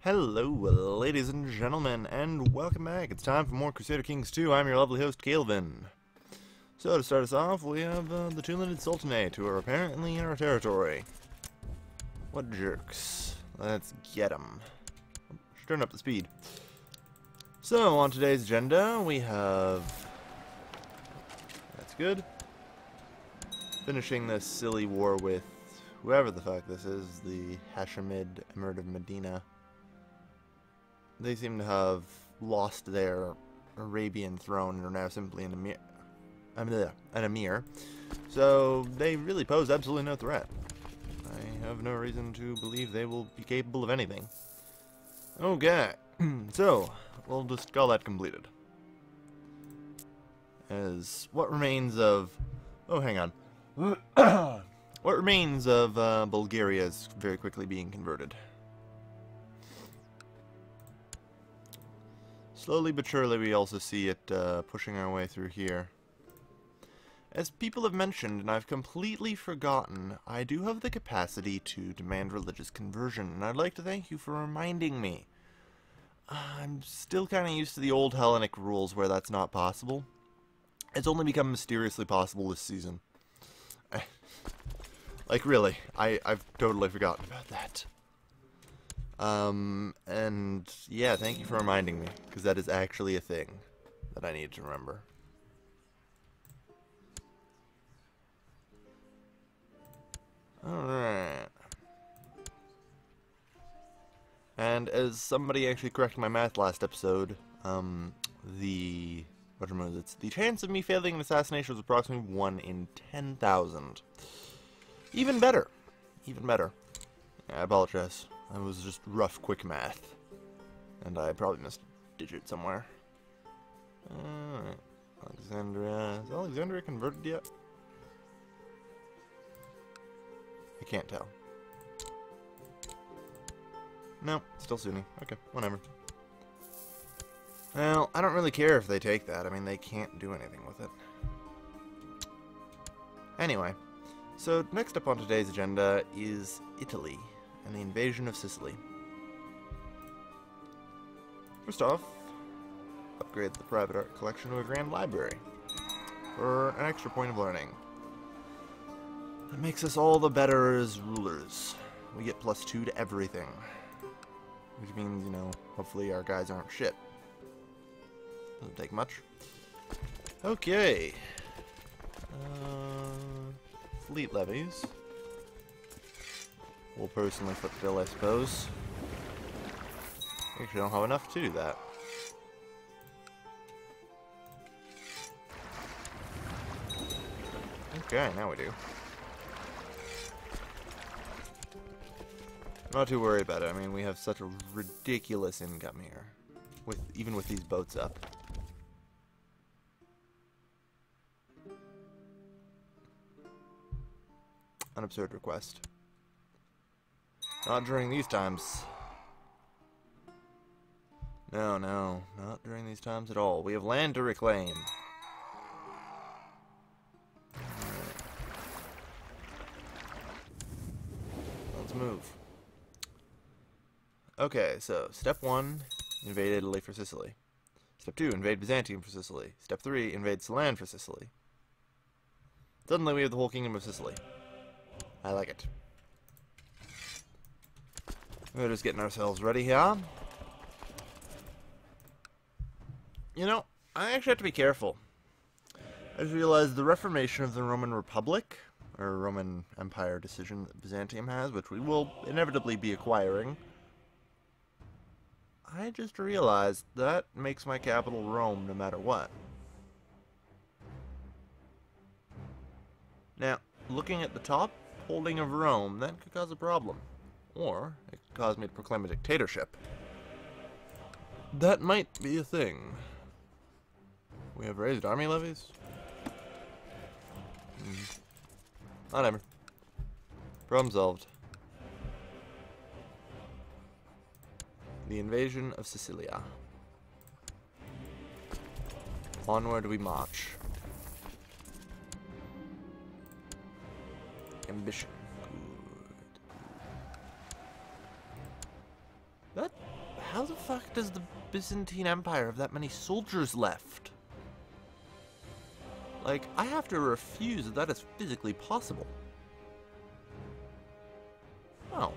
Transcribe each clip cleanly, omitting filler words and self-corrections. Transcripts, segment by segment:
Hello, ladies and gentlemen, and welcome back. It's time for more Crusader Kings 2. I'm your lovely host, Calvin. So, to start us off, we have the two-landed Sultanate, who are apparently in our territory. What jerks. Let's get them. Should turn up the speed. So, on today's agenda, we have... That's good. Finishing this silly war with whoever the fuck this is, the Hashemid Emirate of Medina. They seem to have lost their Arabian throne and are now simply an emir. So they really pose absolutely no threat. I have no reason to believe they will be capable of anything. Okay, so we'll just call that completed. As what remains of... Oh, hang on. What remains of Bulgaria is very quickly being converted. Slowly but surely we also see it pushing our way through here. As people have mentioned, and I've completely forgotten, I do have the capacity to demand religious conversion, and I'd like to thank you for reminding me. I'm still kind of used to the old Hellenic rules where that's not possible. It's only become mysteriously possible this season. Like, really, I've totally forgotten about that. And yeah, thank you for reminding me, because that is actually a thing that I need to remember. Alright. And as somebody actually corrected my math last episode, the chance of me failing an assassination was approximately 1 in 10,000. Even better. Even better. I apologize. It was just rough, quick math. And I probably missed a digit somewhere. Alright. Alexandria. Is Alexandria converted yet? I can't tell. No, still Sunni. Okay, whatever. Well, I don't really care if they take that. I mean, they can't do anything with it. Anyway, so next up on today's agenda is Italy and the invasion of Sicily. First off, upgrade the private art collection to a grand library for an extra point of learning. That makes us all the better as rulers. We get +2 to everything. Which means, you know, hopefully our guys aren't shit. Doesn't take much. Okay. Fleet levies. We'll personally foot the bill, I suppose. Actually, don't have enough to do that. Okay, now we do. Not too worried about it. I mean, we have such a ridiculous income here, even with these boats up. An absurd request. Not during these times. No, not during these times at all. We have land to reclaim. Alright. Let's move. Okay, so step 1, invade Italy for Sicily. Step 2, invade Byzantium for Sicily. Step 3, invade Ceylon for Sicily. Suddenly we have the whole kingdom of Sicily. I like it. We're just getting ourselves ready here. You know, I actually have to be careful. I just realized the reformation of the Roman Republic, or Roman Empire decision that Byzantium has, which we will inevitably be acquiring. I just realized that makes my capital Rome no matter what. Now, looking at the top holding of Rome, that could cause a problem. Or, it could cause me to proclaim a dictatorship. That might be a thing. We have raised army levies? Whatever. Problem solved. The invasion of Sicilia. Onward we march. Ambition. Good. That how the fuck does the Byzantine Empire have that many soldiers left? Like, I have to refuse that is physically possible. Oh.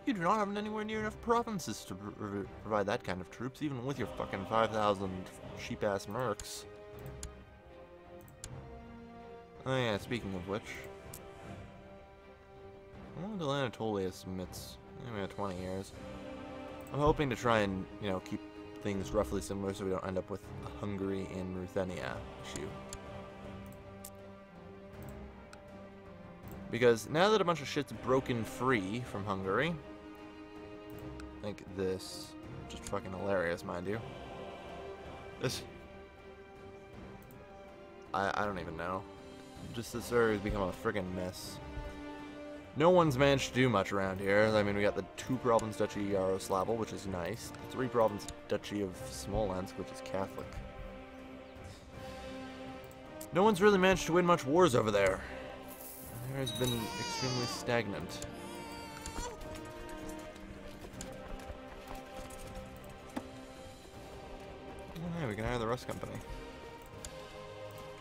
You do not have anywhere near enough provinces to provide that kind of troops, even with your fucking 5,000 sheep-ass mercs. Oh yeah, speaking of which... How long until Anatolia submits? Maybe 20 years. I'm hoping to try and, you know, keep things roughly similar so we don't end up with a Hungary in Ruthenia issue. Because now that a bunch of shit's broken free from Hungary, I think this, just fucking hilarious, mind you. This, I don't even know. Just this area has become a friggin' mess. No one's managed to do much around here. I mean, we got the 2-province Duchy of Yaroslavl, which is nice. The 3-province Duchy of Smolensk, which is Catholic. No one's really managed to win much wars over there. There has been extremely stagnant. Oh, hey, we can hire the Rust Company.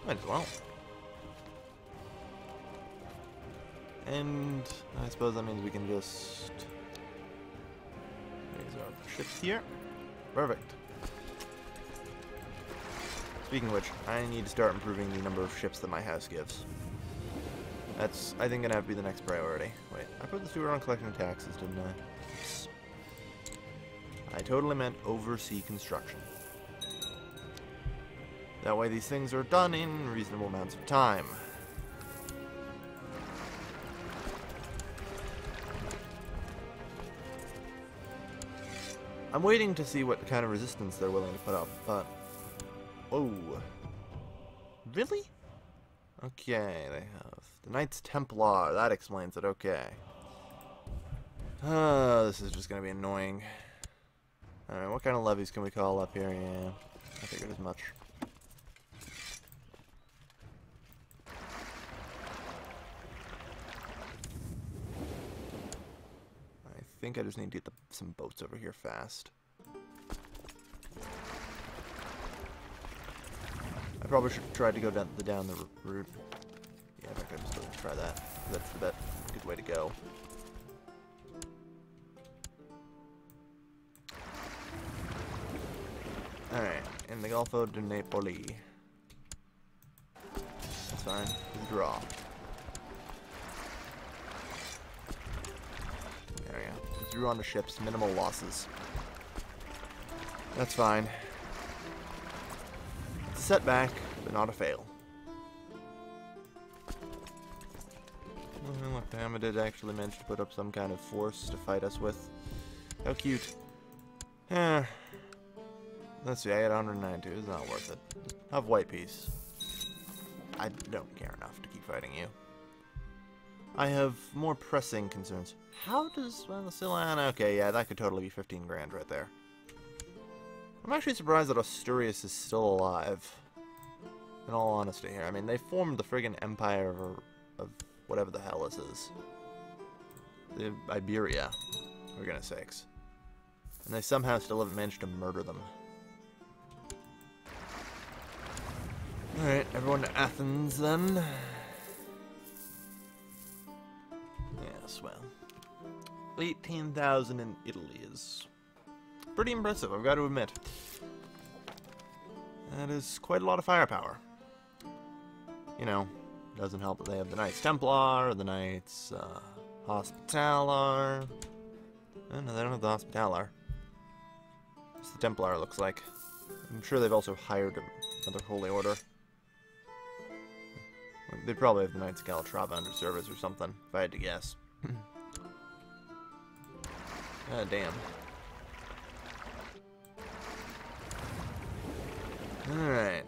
Might as well. And I suppose that means we can just raise our ships here. Perfect. Speaking of which, I need to start improving the number of ships that my house gives. That's, I think, gonna have to be the next priority. Wait, I put the steward on collecting taxes, didn't I? Yes. I totally meant oversee construction. That way these things are done in reasonable amounts of time. I'm waiting to see what kind of resistance they're willing to put up, but... Oh. Really? Okay, they have the Knights Templar. That explains it, okay. This is just going to be annoying. Alright, what kind of levies can we call up here? Yeah, I figured as much. I think I just need to get some boats over here fast. I probably should try to go down the route. Yeah, I think I'm still gonna try that. That's the good way to go. Alright, in the Golfo de Napoli. That's fine. Withdraw. There we go. Withdrew onto ships, minimal losses. That's fine. It's a setback, but not a fail. Oh, look, the Hamadid actually managed to put up some kind of force to fight us with. How cute. Yeah. Let's see, I got 192. It's not worth it. Have white peace. I don't care enough to keep fighting you. I have more pressing concerns. How does Venezuela... Okay, yeah, that could totally be 15 grand right there. I'm actually surprised that Asturias is still alive. In all honesty here. I mean, they formed the friggin' empire of whatever the hell this is. The Iberia, for goodness sakes. And they somehow still haven't managed to murder them. Alright, everyone to Athens then. Yes, well. 18,000 in Italy is pretty impressive, I've got to admit. That is quite a lot of firepower. You know, doesn't help that they have the Knights Templar, or the Knights Hospitaller. Oh, no, they don't have the Hospitaller. It's the Templar, looks like. I'm sure they've also hired another Holy Order. They probably have the Knights Calatrava under service or something, if I had to guess. God damn. Alright.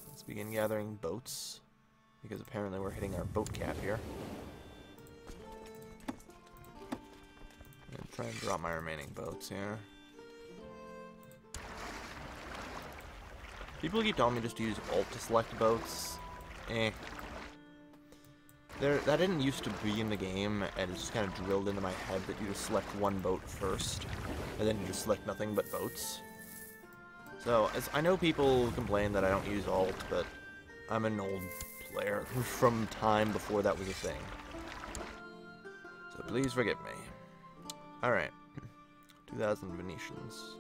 Let's begin gathering boats. Because apparently we're hitting our boat cap here. I'm trying to drop my remaining boats here. People keep telling me just to use Alt to select boats. The That didn't used to be in the game, and it's just kind of drilled into my head that you just select one boat first, and then you just select nothing but boats. So, I know people complain that I don't use alt, but I'm an old player from time before that was a thing. So please forgive me. Alright. 2,000 Venetians.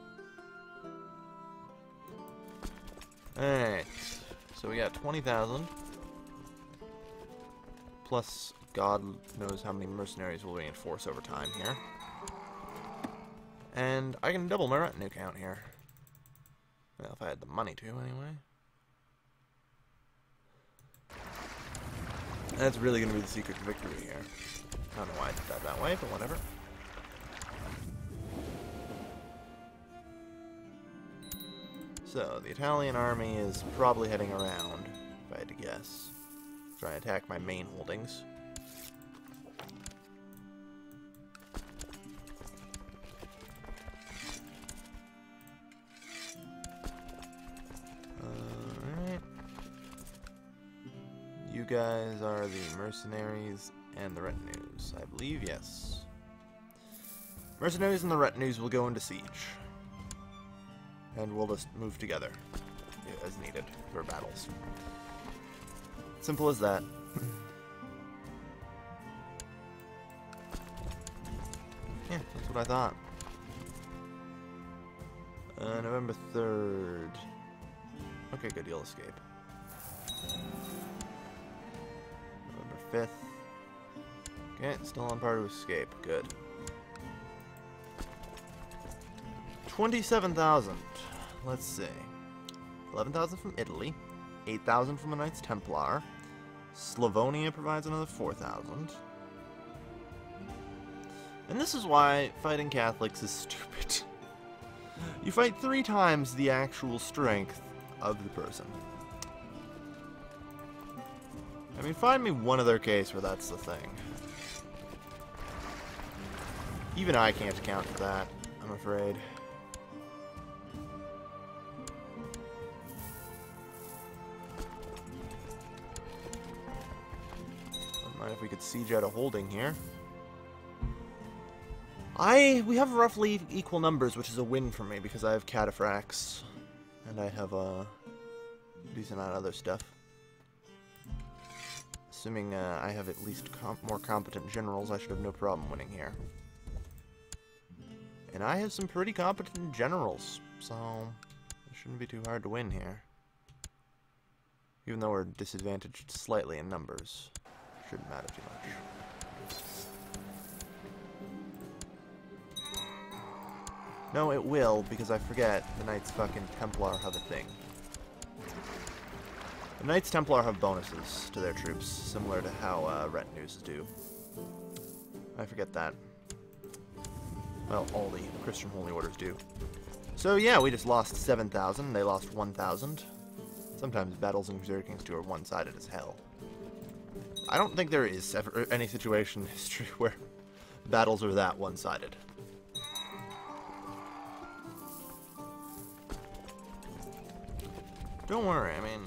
Alright. So we got 20,000. Plus, God knows how many mercenaries we'll reinforce over time here. And I can double my retinue count here. Well, if I had the money to, anyway. That's really going to be the secret to victory here. I don't know why I did that way, but whatever. So, the Italian army is probably heading around, if I had to guess. Try and attack my main holdings. Alright. You guys are the mercenaries and the retinues. I believe, yes. Mercenaries and the retinues will go into siege. And we'll just move together as needed for battles. Simple as that. Yeah, that's what I thought. November 3rd. Okay, good, you'll escape. November 5th. Okay, still on par to escape. Good. 27,000. Let's see. 11,000 from Italy. 8,000 from the Knights Templar. Slavonia provides another 4,000. And this is why fighting Catholics is stupid. You fight 3 times the actual strength of the person. I mean, find me one other case where that's the thing. Even I can't account for that, I'm afraid. If we could siege out a holding here. We have roughly equal numbers, which is a win for me because I have cataphracts and I have a decent amount of other stuff. Assuming I have at least more competent generals, I should have no problem winning here. And I have some pretty competent generals, so it shouldn't be too hard to win here. Even though we're disadvantaged slightly in numbers. Shouldn't matter too much. No, it will, because I forget the Knights fucking Templar have a thing. The Knights Templar have bonuses to their troops, similar to how retinues do. I forget that. Well, all the Christian Holy Orders do. So yeah, we just lost 7,000, they lost 1,000. Sometimes battles in Crusader Kings 2 are one-sided as hell. I don't think there is ever any situation in history where battles are that one-sided. Don't worry, I mean...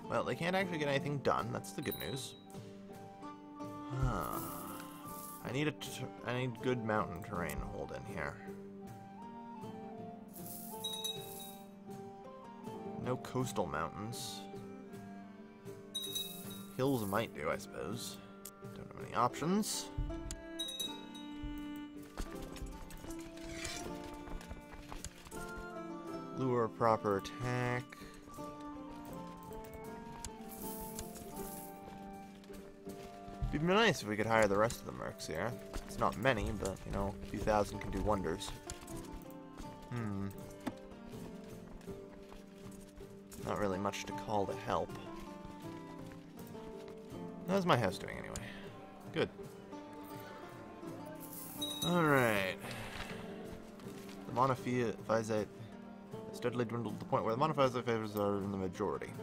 Well, they can't actually get anything done, that's the good news. I need good mountain terrain to hold in here. No coastal mountains. Hills might do, I suppose. Don't have any options. Lure proper attack. It'd be nice if we could hire the rest of the mercs here. It's not many, but, you know, a few thousand can do wonders. Not really much to call to help. How's my house doing anyway? Good. Alright. The Monemvasia steadily dwindled to the point where the Monemvasia favors are in the majority.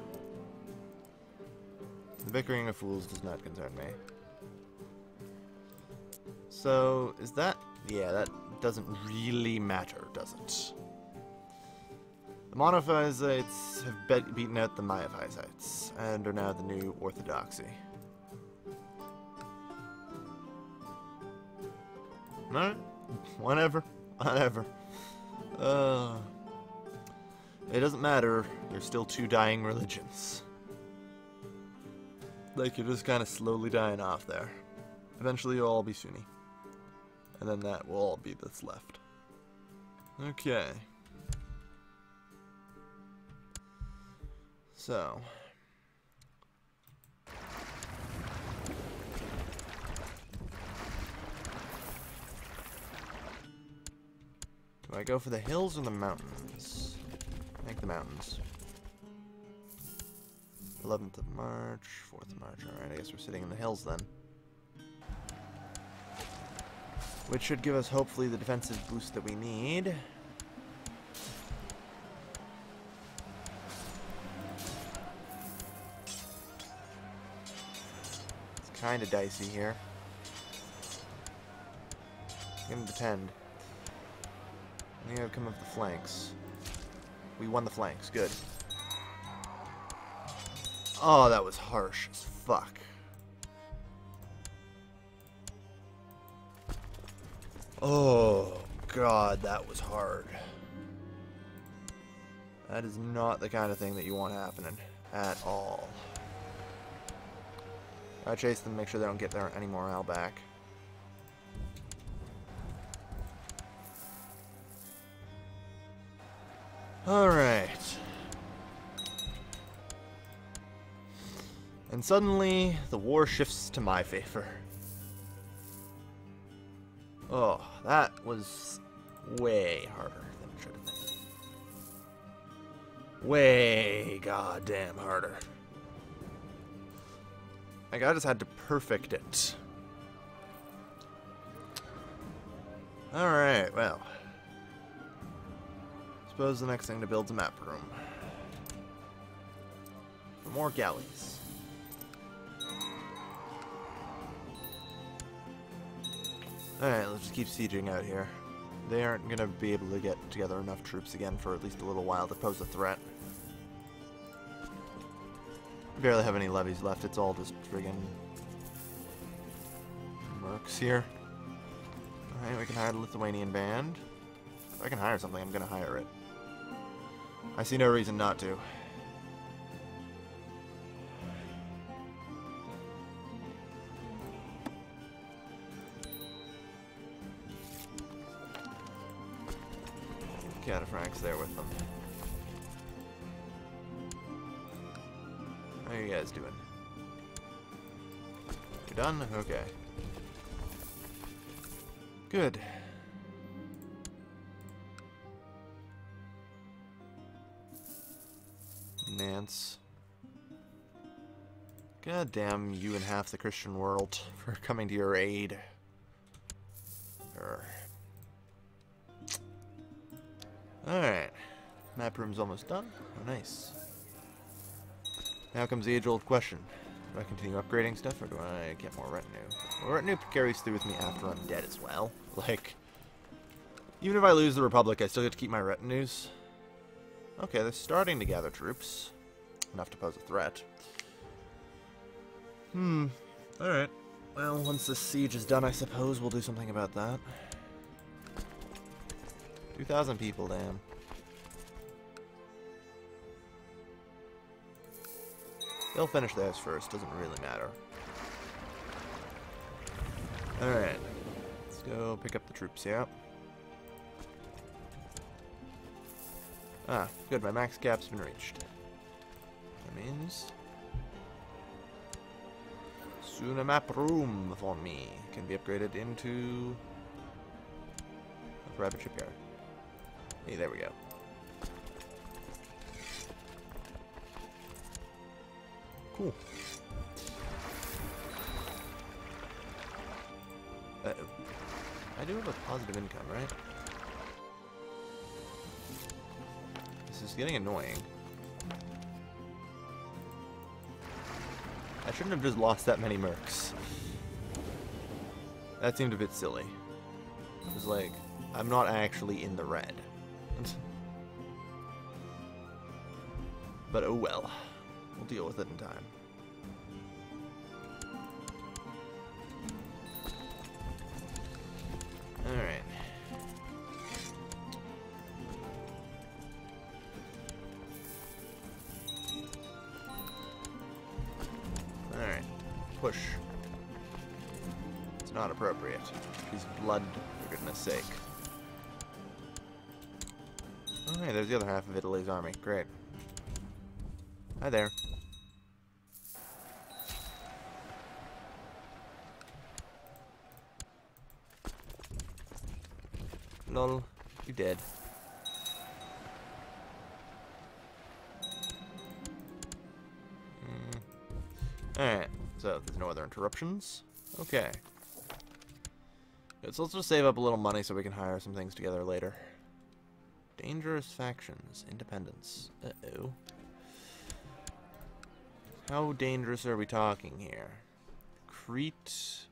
The bickering of fools does not concern me. So, is that... Yeah, that doesn't really matter, does it? The Monemvasites have beaten out the Monemvasites and are now the new orthodoxy. Alright, whatever. It doesn't matter, there's still two dying religions. Like, you're just kind of slowly dying off there. Eventually you'll all be Sunni. And then that will all be that's left. Okay. So. Do I go for the hills or the mountains? I think the mountains. 11th of March, 4th of March. Alright, I guess we're sitting in the hills then. Which should give us, hopefully, the defensive boost that we need. It's kind of dicey here. I'm gonna pretend. The outcome of the flanks. We won the flanks. Good. Oh, that was harsh as fuck. Oh, God, that was hard. That is not the kind of thing that you want happening at all. I chase them, make sure they don't get their any morale back. Alright. And suddenly, the war shifts to my favor. Oh, that was way harder than it should have been. Way goddamn harder. Like, I just had to perfect it. Alright, well. Suppose the next thing to build is a map room. For more galleys. Alright, let's just keep sieging out here. They aren't going to be able to get together enough troops again for at least a little while to pose a threat. Barely have any levies left, it's all just friggin' mercs here. Alright, we can hire the Lithuanian band. If I can hire something, I'm gonna hire it. I see no reason not to. Cataphracts there with them. How are you guys doing? You're done? Okay. Good. Nance. God damn you and half the Christian world for coming to your aid. Alright. Map room's almost done. Oh, nice. Now comes the age-old question. Do I continue upgrading stuff, or do I get more retinue? Well, retinue carries through with me after I'm dead as well. Like, even if I lose the Republic, I still get to keep my retinues. Okay, they're starting to gather troops. Enough to pose a threat. Alright. Well, once this siege is done, I suppose we'll do something about that. 2,000 people, damn. They'll finish theirs first, doesn't really matter. Alright. Let's go pick up the troops here. Ah, good, my max cap's been reached. That means soon a map room for me can be upgraded into a private shipyard. Hey, there we go. Cool. I do have a positive income, right? This is getting annoying. I shouldn't have just lost that many mercs. That seemed a bit silly. It was like, I'm not actually in the red. But oh well. We'll deal with it in time. Alright. Alright. Push. It's not appropriate. She's blood, for goodness sake. Oh, hey, there's the other half of Italy's army. Great. Hi there. Lol, you dead. Alright, so there's no other interruptions. Okay. Good, so let's just save up a little money so we can hire some things together later. Dangerous factions. Independence. Uh-oh. How dangerous are we talking here? Crete,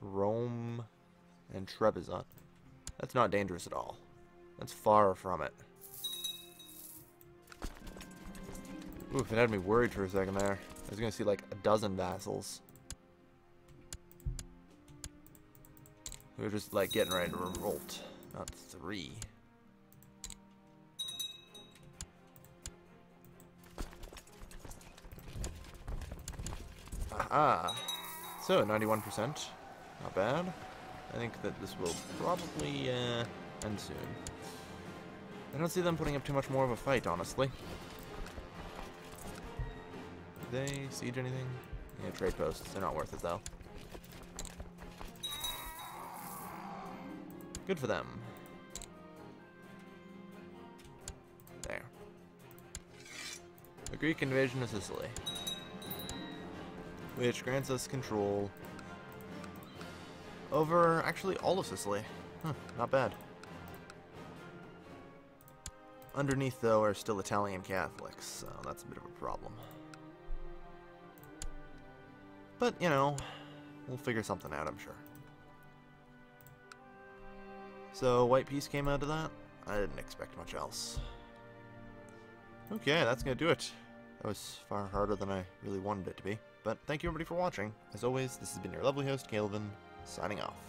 Rome, and Trebizond. That's not dangerous at all. That's far from it. Oof, it had me worried for a second there. I was gonna see like a dozen vassals. We were just like getting ready to revolt. Not 3. Aha! So, 91%. Not bad. I think that this will probably end soon. I don't see them putting up too much more of a fight, honestly. Did they siege anything? Yeah, trade posts. They're not worth it, though. Good for them. There. A Greek invasion of Sicily. Which grants us control over, actually, all of Sicily. Huh, not bad. Underneath, though, are still Italian Catholics, so that's a bit of a problem. But, you know, we'll figure something out, I'm sure. So, white peace came out of that? I didn't expect much else. Okay, that's gonna do it. That was far harder than I really wanted it to be. But thank you everybody for watching. As always, this has been your lovely host, Calvin, signing off.